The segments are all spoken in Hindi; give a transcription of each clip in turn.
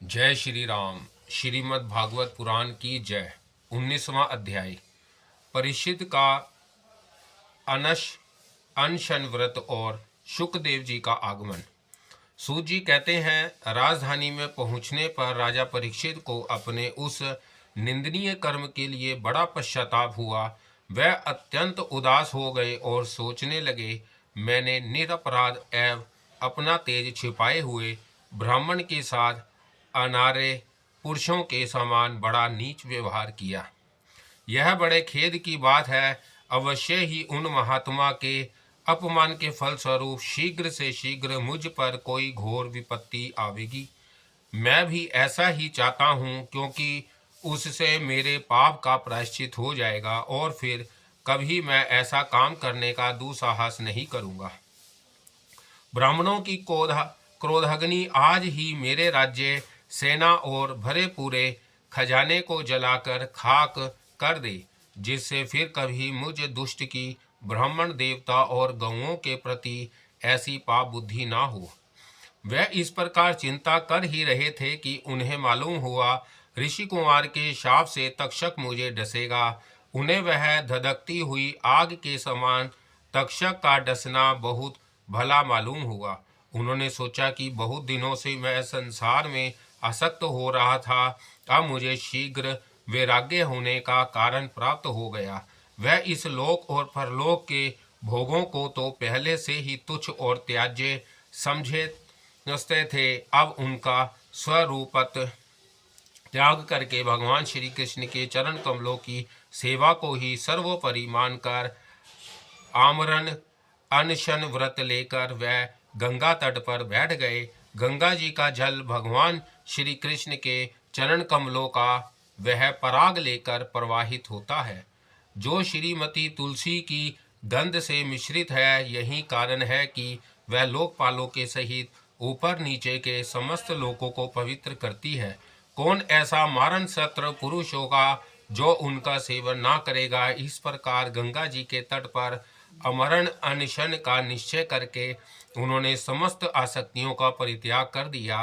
जय श्री राम। श्रीमद् भागवत पुराण की जय। 19वां अध्याय। परीक्षित का अनशन व्रत और शुकदेव जी का आगमन। सूत जी कहते हैं, राजधानी में पहुंचने पर राजा परीक्षित को अपने उस निंदनीय कर्म के लिए बड़ा पश्चाताप हुआ। वह अत्यंत उदास हो गए और सोचने लगे, मैंने निरपराध एवं अपना तेज छिपाए हुए ब्राह्मण के साथ अनार्य पुरुषों के समान बड़ा नीच व्यवहार किया। यह बड़े खेद की बात है। अवश्य ही उन महात्मा के अपमान के फलस्वरूप शीघ्र से शीघ्र मुझ पर कोई घोर विपत्ति आवेगी। मैं भी ऐसा ही चाहता हूँ, क्योंकि उससे मेरे पाप का प्रायश्चित हो जाएगा और फिर कभी मैं ऐसा काम करने का दुस्साहस नहीं करूँगा। ब्राह्मणों की क्रोधाग्नि आज ही मेरे राज्य, सेना और भरे पूरे खजाने को जलाकर खाक कर दे, जिससे फिर कभी मुझ दुष्ट की ब्राह्मण देवता और गौओं के प्रति ऐसी पाप बुद्धि ना हो। वह इस प्रकार चिंता कर ही रहे थे कि उन्हें मालूम हुआ ऋषि कुमार के शाप से तक्षक मुझे डसेगा। उन्हें वह धधकती हुई आग के समान तक्षक का डसना बहुत भला मालूम हुआ। उन्होंने सोचा कि बहुत दिनों से मैं संसार में आसक्त हो रहा था, अब मुझे शीघ्र वैराग्य होने का कारण प्राप्त हो गया। वह इस लोक और परलोक के भोगों को तो पहले से ही तुच्छ और त्याज्य समझते थे, अब उनका स्वरूपत त्याग करके भगवान श्री कृष्ण के चरण कमलों की सेवा को ही सर्वोपरि मानकर आमरण अनशन व्रत लेकर वह गंगा तट पर बैठ गए। गंगा जी का जल भगवान श्री कृष्ण के चरण कमलों का वह पराग लेकर प्रवाहित होता है, जो श्रीमती तुलसी की गंध से मिश्रित है। यही कारण है कि वह लोकपालों के सहित ऊपर नीचे के समस्त लोकों को पवित्र करती है। कौन ऐसा मारण सत्र पुरुष होगा जो उनका सेवन ना करेगा। इस प्रकार गंगा जी के तट पर अमरण अनशन का निश्चय करके उन्होंने समस्त आसक्तियों का परित्याग कर दिया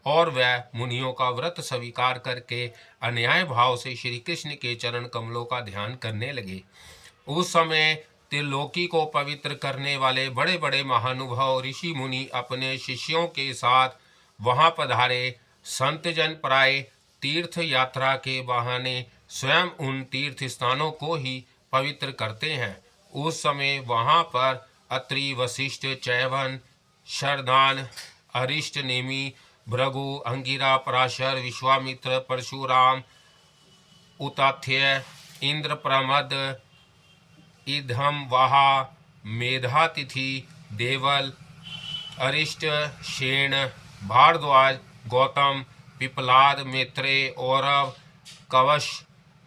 और वह मुनियों का व्रत स्वीकार करके अन्याय भाव से श्री कृष्ण के चरण कमलों का ध्यान करने लगे। उस समय त्रिलोकी को पवित्र करने वाले बड़े बड़े महानुभाव ऋषि मुनि अपने शिष्यों के साथ वहां पधारे। संत जन प्राय तीर्थ यात्रा के बहाने स्वयं उन तीर्थ स्थानों को ही पवित्र करते हैं। उस समय वहां पर अत्रि, वशिष्ठ, चैवन, शरदान, अरिष्ट नेमि, भृगु, अंगिरा, पराशर, विश्वामित्र, परशुराम, उताथ्य, इंद्र प्रमद, इधम वहा, मेधातिथि, देवल, अरिष्ट, शेण, भारद्वाज, गौतम, पिपलाद, मैत्रेय, औरव, कवश,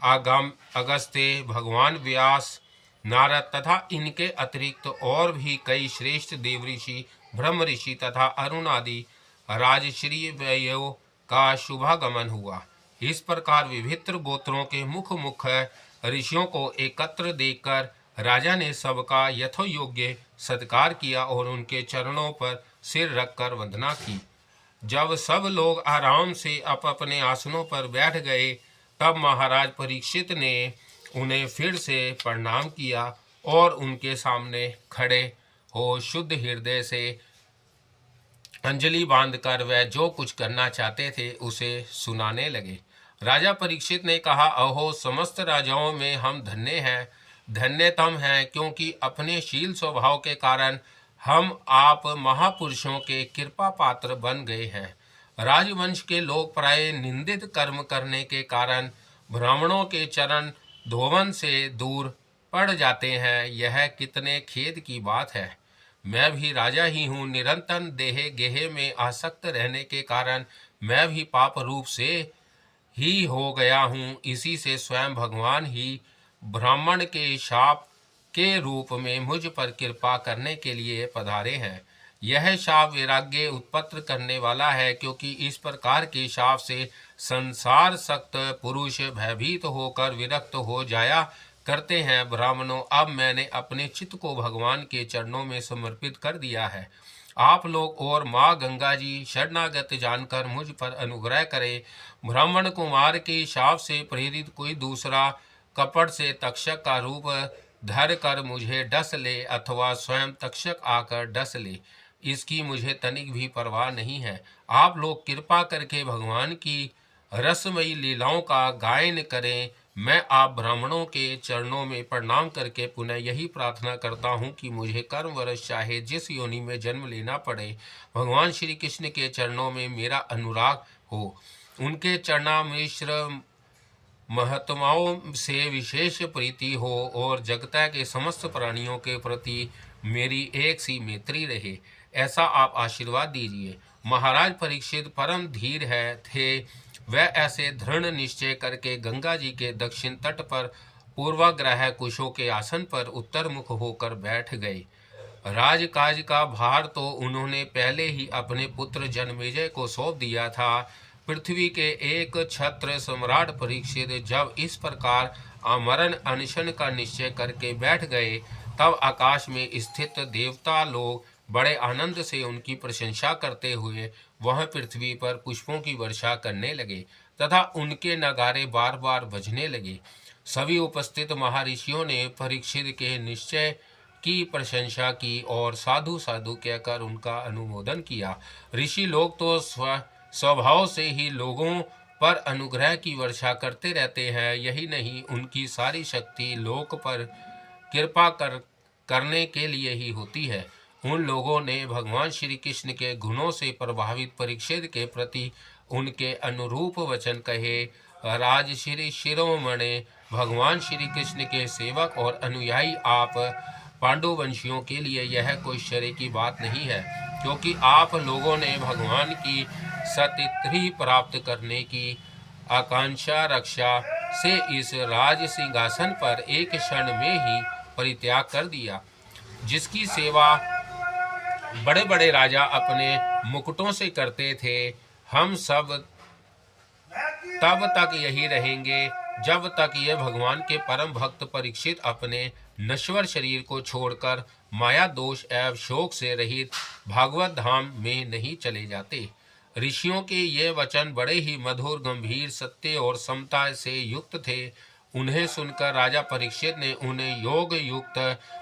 आगम, अगस्त्य, भगवान व्यास, नारद तथा इनके अतिरिक्त और भी कई श्रेष्ठ देवऋषि, ब्रह्म ऋषि तथा अरुण आदि राजश्री व्ययों का शुभागमन हुआ। इस प्रकार विभिन्न गोत्रों के मुख ऋषियों को एकत्र देखकर राजा ने सबका यथोयोग्य सत्कार किया और उनके चरणों पर सिर रखकर वंदना की। जब सब लोग आराम से अपने आसनों पर बैठ गए, तब महाराज परीक्षित ने उन्हें फिर से प्रणाम किया और उनके सामने खड़े हो शुद्ध हृदय से अंजलि बांधकर वह जो कुछ करना चाहते थे उसे सुनाने लगे। राजा परीक्षित ने कहा, अहो समस्त राजाओं में हम धन्य हैं, धन्यतम हैं, क्योंकि अपने शील स्वभाव के कारण हम आप महापुरुषों के कृपा पात्र बन गए हैं। राजवंश के लोग प्राय निंदित कर्म करने के कारण ब्राह्मणों के चरण धोवन से दूर पड़ जाते हैं। यह कितने खेद की बात है। मैं भी राजा ही हूँ। निरंतर देह गेह में आसक्त रहने के कारण मैं भी पाप रूप से ही हो गया हूँ। इसी से स्वयं भगवान ही ब्राह्मण के शाप के रूप में मुझ पर कृपा करने के लिए पधारे हैं। यह शाप वैराग्य उत्पन्न करने वाला है, क्योंकि इस प्रकार के शाप से संसार सक्त पुरुष भयभीत होकर विरक्त हो जाया करते हैं। ब्राह्मणों, अब मैंने अपने चित्त को भगवान के चरणों में समर्पित कर दिया है। आप लोग और माँ गंगा जी शरणागत जानकर मुझ पर अनुग्रह करें। ब्राह्मण कुमार के शाप से प्रेरित कोई दूसरा कपट से तक्षक का रूप धर कर मुझे डस ले अथवा स्वयं तक्षक आकर डस ले, इसकी मुझे तनिक भी परवाह नहीं है। आप लोग कृपा करके भगवान की रसमयी लीलाओं का गायन करें। मैं आप ब्राह्मणों के चरणों में प्रणाम करके पुनः यही प्रार्थना करता हूँ कि मुझे कर्मवश चाहे जिस योनि में जन्म लेना पड़े, भगवान श्री कृष्ण के चरणों में मेरा अनुराग हो, उनके चरणामिश्र महात्माओं से विशेष प्रीति हो और जगत के समस्त प्राणियों के प्रति मेरी एक सी मैत्री रहे, ऐसा आप आशीर्वाद दीजिए। महाराज परीक्षित परम धीर थे। वह ऐसे दृढ़ निश्चय करके गंगा जी के दक्षिण तट पर पूर्वाग्रह कुशों के आसन पर उत्तर मुख होकर बैठ गए। राजकाज का भार तो उन्होंने पहले ही अपने पुत्र जन्मेजय को सौंप दिया था। पृथ्वी के एक छत्र सम्राट परीक्षित जब इस प्रकार आमरण अनशन का निश्चय करके बैठ गए, तब आकाश में स्थित देवता लोग बड़े आनंद से उनकी प्रशंसा करते हुए वह पृथ्वी पर पुष्पों की वर्षा करने लगे तथा उनके नगारे बार बार बजने लगे। सभी उपस्थित महर्षियों ने परीक्षित के निश्चय की प्रशंसा की और साधु साधु कहकर उनका अनुमोदन किया। ऋषि लोग तो स्वभाव से ही लोगों पर अनुग्रह की वर्षा करते रहते हैं, यही नहीं उनकी सारी शक्ति लोक पर कृपा करने के लिए ही होती है। उन लोगों ने भगवान श्री कृष्ण के गुणों से प्रभावित परीक्षित के प्रति उनके अनुरूप वचन कहे। राज श्री शिरोमणि भगवान श्री कृष्ण के सेवक और अनुयायी आप पांडुवंशियों के लिए यह कोई शर्य की बात नहीं है, क्योंकि आप लोगों ने भगवान की सतित्री प्राप्त करने की आकांक्षा रक्षा से इस राज सिंहासन पर एक क्षण में ही परित्याग कर दिया, जिसकी सेवा बड़े बड़े राजा अपने मुकुटों से करते थे। हम सब तब तक यही रहेंगे जब तक ये भगवान के परम भक्त परीक्षित अपने नश्वर शरीर को छोड़कर माया दोष एवं शोक से रहित भागवत धाम में नहीं चले जाते। ऋषियों के ये वचन बड़े ही मधुर, गंभीर, सत्य और समता से युक्त थे। उन्हें सुनकर राजा परीक्षित ने उन्हें योग युक्त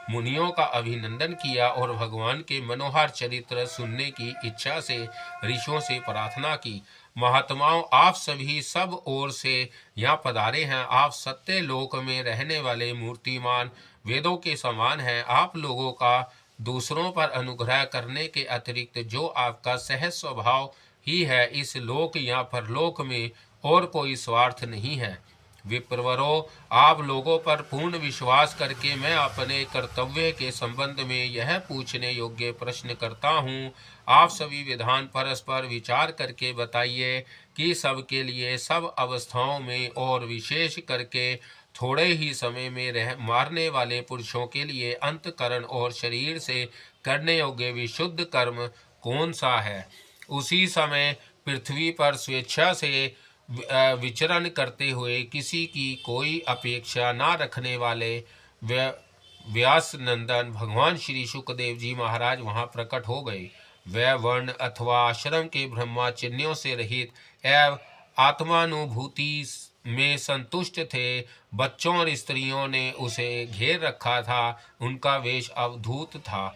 मुनियों का अभिनंदन किया और भगवान के मनोहर चरित्र सुनने की इच्छा से ऋषियों से प्रार्थना की। महात्माओं, आप सभी सब ओर से यहाँ पधारे हैं। आप सत्य लोक में रहने वाले मूर्तिमान वेदों के समान हैं। आप लोगों का दूसरों पर अनुग्रह करने के अतिरिक्त जो आपका सहज स्वभाव ही है, इस लोक या परलोक में और कोई स्वार्थ नहीं है। विप्रवरों, आप लोगों पर पूर्ण विश्वास करके मैं अपने कर्तव्य के संबंध में यह पूछने योग्य प्रश्न करता हूँ। आप सभी विधान परस्पर विचार करके बताइए कि सबके लिए सब अवस्थाओं में और विशेष करके थोड़े ही समय में मारने वाले पुरुषों के लिए अंतकरण और शरीर से करने योग्य विशुद्ध कर्म कौन सा है। उसी समय पृथ्वी पर स्वेच्छा से विचरण करते हुए किसी की कोई अपेक्षा न रखने वाले व्यास नंदन भगवान श्री शुकदेव जी महाराज वहाँ प्रकट हो गए। वह वर्ण अथवा आश्रम के ब्रह्मचर्यों से रहित एवं आत्मानुभूति में संतुष्ट थे। बच्चों और स्त्रियों ने उसे घेर रखा था। उनका वेश अवधूत था।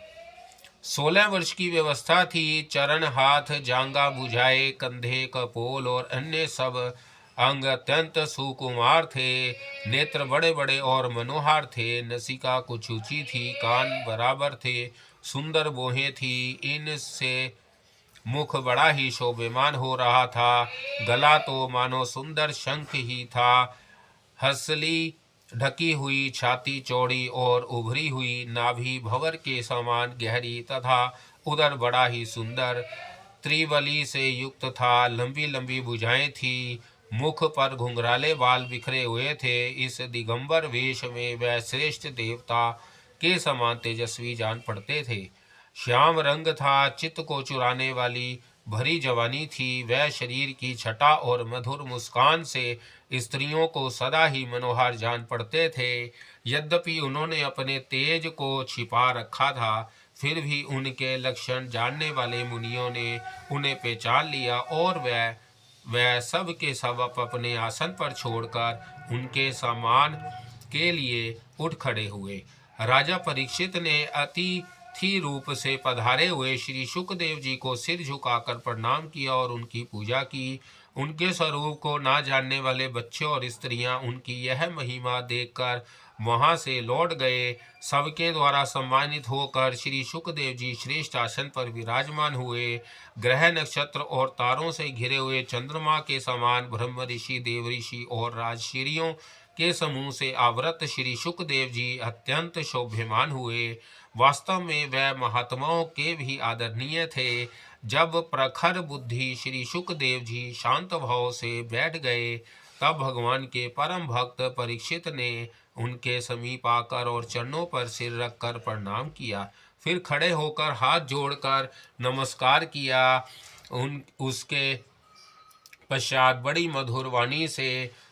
16 वर्ष की व्यवस्था थी। चरण, हाथ, जांगा बुझाए, कंधे, कपोल और अन्य सब अंग अत्यंत सुकुमार थे। नेत्र बड़े बड़े और मनोहर थे। नसिका कुछ ऊंची थी, कान बराबर थे, सुंदर बोहें थी। इनसे मुख बड़ा ही शोभेमान हो रहा था। गला तो मानो सुंदर शंख ही था। हंसली ढकी हुई छाती चौड़ी और उभरी हुई नाभि भंवर के समान गहरी तथा उदर बड़ा ही सुंदर त्रिबली से युक्त था। लंबी लंबी भुजाएं थी। मुख पर घुंघराले बाल बिखरे हुए थे। इस दिगंबर वेश में वह श्रेष्ठ देवता के समान तेजस्वी जान पड़ते थे। श्याम रंग था। चित्त को चुराने वाली भरी जवानी थी। वह शरीर की छटा और मधुर मुस्कान से स्त्रियों को सदा ही मनोहर जान पड़ते थे। यद्यपि उन्होंने अपने तेज को छिपा रखा था, फिर भी उनके लक्षण जानने वाले मुनियों ने उन्हें पहचान लिया और वह सब के सब अपने आसन पर छोड़कर उनके सम्मान के लिए उठ खड़े हुए। राजा परीक्षित ने अतिथि रूप से पधारे हुए श्री शुकदेव जी को सिर झुकाकर प्रणाम किया और उनकी पूजा की। उनके स्वरूप को ना जानने वाले बच्चे और स्त्रियां उनकी यह महिमा देखकर वहां से लौट गए। सबके द्वारा सम्मानित होकर श्री शुकदेव जी श्रेष्ठ आसन पर विराजमान हुए। ग्रह नक्षत्र और तारों से घिरे हुए चंद्रमा के समान ब्रह्म ऋषि, देव ऋषि और राजर्षियों के समूह से आवृत श्री शुकदेव जी अत्यंत शोभ्यमान हुए। वास्तव में वह महात्माओं के भी आदरणीय थे। जब प्रखर बुद्धि श्री शुकदेव जी शांत भाव से बैठ गए, तब भगवान के परम भक्त परीक्षित ने उनके समीप आकर और चरणों पर सिर रखकर प्रणाम किया। फिर खड़े होकर हाथ जोड़कर नमस्कार किया। उसके पश्चात बड़ी मधुर वाणी से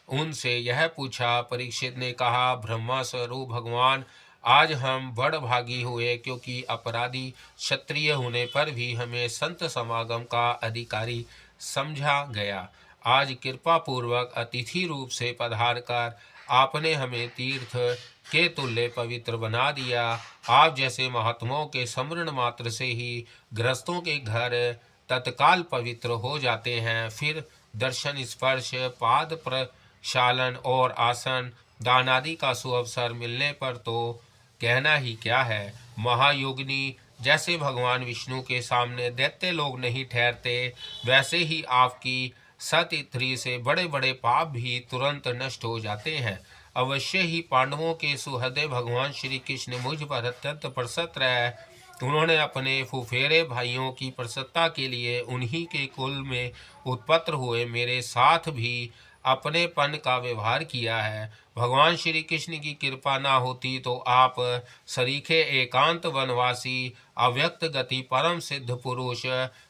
उनसे यह पूछा। परीक्षित ने कहा, ब्रह्मा स्वरूप भगवान, आज हम बड़भागी हुए, क्योंकि अपराधी क्षत्रिय होने पर भी हमें संत समागम का अधिकारी समझा गया। आज कृपा पूर्वक अतिथि रूप से पधार कर आपने हमें तीर्थ के तुल्य पवित्र बना दिया। आप जैसे महात्माओं के स्मरण मात्र से ही गृहस्थों के घर तत्काल पवित्र हो जाते हैं। फिर दर्शन, स्पर्श, पाद प्रक्षालन और आसन दान आदि का सुअवसर मिलने पर तो कहना ही क्या है। महायोगिनी जैसे भगवान विष्णु के सामने दैत्य लोग नहीं ठहरते, वैसे ही आपकी सतिथि से बड़े बड़े पाप भी तुरंत नष्ट हो जाते हैं। अवश्य ही पांडवों के सुहृदय भगवान श्री कृष्ण मुझ पर अत्यंत प्रसन्न रहे। उन्होंने अपने फुफेरे भाइयों की प्रसन्नता के लिए उन्हीं के कुल में उत्पन्न हुए मेरे साथ भी अपनेपन का व्यवहार किया है। भगवान श्री कृष्ण की कृपा ना होती तो आप सरीखे एकांत वनवासी अव्यक्त गति परम सिद्ध पुरुष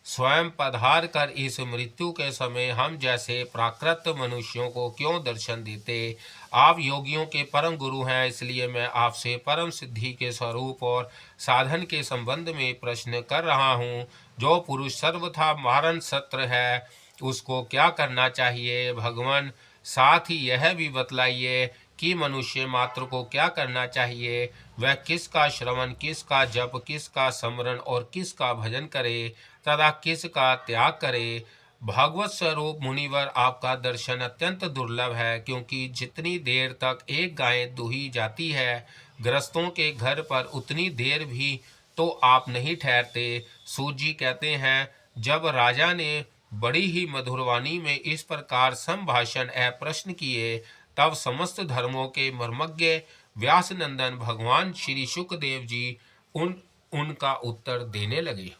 स्वयं पधार कर इस मृत्यु के समय हम जैसे प्राकृत मनुष्यों को क्यों दर्शन देते। आप योगियों के परम गुरु हैं, इसलिए मैं आपसे परम सिद्धि के स्वरूप और साधन के संबंध में प्रश्न कर रहा हूँ। जो पुरुष सर्वथा मारण सत्र है, उसको क्या करना चाहिए? भगवान, साथ ही यह भी बतलाइए कि मनुष्य मात्र को क्या करना चाहिए। वह किसका श्रवण, किसका जप, किसका स्मरण और किसका भजन करे तथा किसका त्याग करे। भागवत स्वरूप मुनिवर, आपका दर्शन अत्यंत दुर्लभ है, क्योंकि जितनी देर तक एक गाय दुही जाती है गृहस्थों के घर पर, उतनी देर भी तो आप नहीं ठहरते। सूत जी कहते हैं, जब राजा ने बड़ी ही मधुरवाणी में इस प्रकार संभाषण प्रश्न किए, तब समस्त धर्मों के मर्मज्ञ व्यास नंदन भगवान श्री शुकदेव जी उनका उत्तर देने लगे।